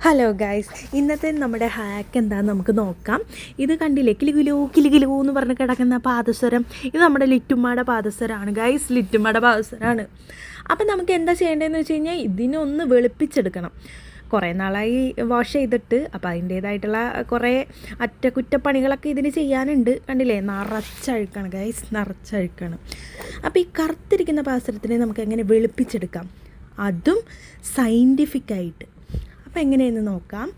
Hello guys, ഇന്നത്തെ നമ്മുടെ hack എന്താണെന്ന് നമുക്ക് നോക്കാം. ഇത് കണ്ടില്ലേ, കിലുകിലോ കിലുകിലോ എന്ന് പറഞ്ഞ് കിടക്കുന്ന പാദസരം. ഇത് നമ്മുടെ ലിറ്റുമ്മയുടെ പാദസരമാണ് ഗൈസ്, ലിറ്റുമ്മയുടെ പാദസരമാണ്. അപ്പം നമുക്ക് എന്താ ചെയ്യേണ്ടതെന്ന് വെച്ച് കഴിഞ്ഞാൽ ഇതിനൊന്ന് വെളുപ്പിച്ചെടുക്കണം. കുറേ നാളായി വാഷ് ചെയ്തിട്ട്, അപ്പോൾ അതിൻ്റേതായിട്ടുള്ള കുറേ അറ്റകുറ്റപ്പണികളൊക്കെ ഇതിന് ചെയ്യാനുണ്ട്. കണ്ടില്ലേ, നിറച്ചഴുക്കാണ് ഗൈസ്, നിറച്ചഴുക്കാണ്. അപ്പോൾ ഈ കറുത്തിരിക്കുന്ന പാദസരത്തിനെ നമുക്ക് എങ്ങനെ വെളുപ്പിച്ചെടുക്കാം, അതും സയൻറ്റിഫിക്കായിട്ട്. അപ്പോൾ എങ്ങനെയെന്ന് നോക്കാം.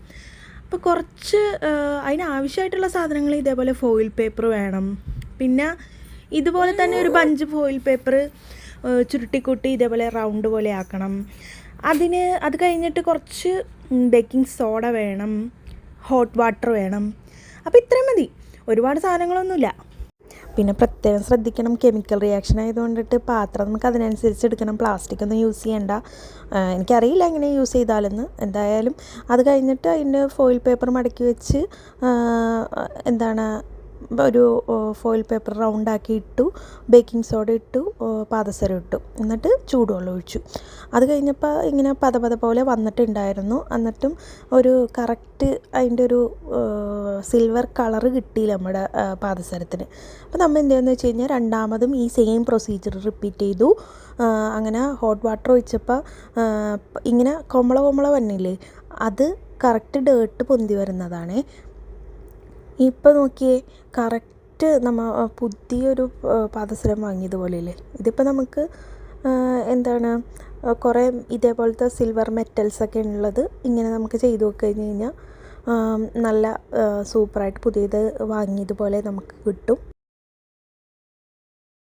അപ്പോൾ കുറച്ച് അതിനാവശ്യമായിട്ടുള്ള സാധനങ്ങൾ ഇതേപോലെ ഫോയിൽ പേപ്പർ വേണം. പിന്നെ ഇതുപോലെ തന്നെ ഒരു ബഞ്ച് ഫോയിൽ പേപ്പർ ചുരുട്ടിക്കൂട്ടി ഇതേപോലെ റൗണ്ട് പോലെ ആക്കണം. അത് കഴിഞ്ഞിട്ട് കുറച്ച് ബേക്കിംഗ് സോഡ വേണം, ഹോട്ട് വാട്ടർ വേണം. അപ്പോൾ ഇത്രയും മതി, ഒരുപാട് സാധനങ്ങളൊന്നുമില്ല. പിന്നെ പ്രത്യേകം ശ്രദ്ധിക്കണം, കെമിക്കൽ റിയാക്ഷൻ ആയതുകൊണ്ടിട്ട് പാത്രം നമുക്ക് അതിനനുസരിച്ച് എടുക്കണം. പ്ലാസ്റ്റിക് ഒന്നും യൂസ് ചെയ്യണ്ട. എനിക്കറിയില്ല എങ്ങനെ യൂസ് ചെയ്താലെന്ന്. എന്തായാലും അത് കഴിഞ്ഞിട്ട് അതിൻ്റെ ഫോയിൽ പേപ്പർ മടക്കി വെച്ച് ഒരു ഫോയിൽ പേപ്പർ റൗണ്ടാക്കി ഇട്ടു, ബേക്കിംഗ് സോഡ ഇട്ടു, പാദസരം ഇട്ടു, എന്നിട്ട് ചൂടുവെള്ളം ഒഴിച്ചു. അത് കഴിഞ്ഞപ്പോൾ ഇങ്ങനെ പത പോലെ വന്നിട്ടുണ്ടായിരുന്നു. എന്നിട്ടും ഒരു കറക്റ്റ് അതിൻ്റെ ഒരു സിൽവർ കളറ് കിട്ടിയില്ല നമ്മുടെ പാദസരത്തിന്. അപ്പോൾ നമ്മൾ എന്താണെന്ന് വെച്ച് കഴിഞ്ഞാൽ രണ്ടാമതും ഈ സെയിം പ്രൊസീജിയർ റിപ്പീറ്റ് ചെയ്തു. അങ്ങനെ ഹോട്ട് വാട്ടർ ഒഴിച്ചപ്പോൾ ഇങ്ങനെ കൊമള വന്നില്ലേ, അത് കറക്റ്റ് ഡേർട്ട് പൊന്തി വരുന്നതാണ്. ഇപ്പോൾ നോക്കിയേ, കറക്റ്റ് നമ്മൾ പുതിയൊരു പാദസരം വാങ്ങിയതുപോലെയല്ലേ. ഇതിപ്പോൾ നമുക്ക് കുറേ ഇതേപോലത്തെ സിൽവർ മെറ്റൽസൊക്കെ ഉള്ളത് ഇങ്ങനെ നമുക്ക് ചെയ്തു കഴിഞ്ഞ് കഴിഞ്ഞാൽ നല്ല സൂപ്പറായിട്ട് പുതിയത് വാങ്ങിയതുപോലെ നമുക്ക് കിട്ടും.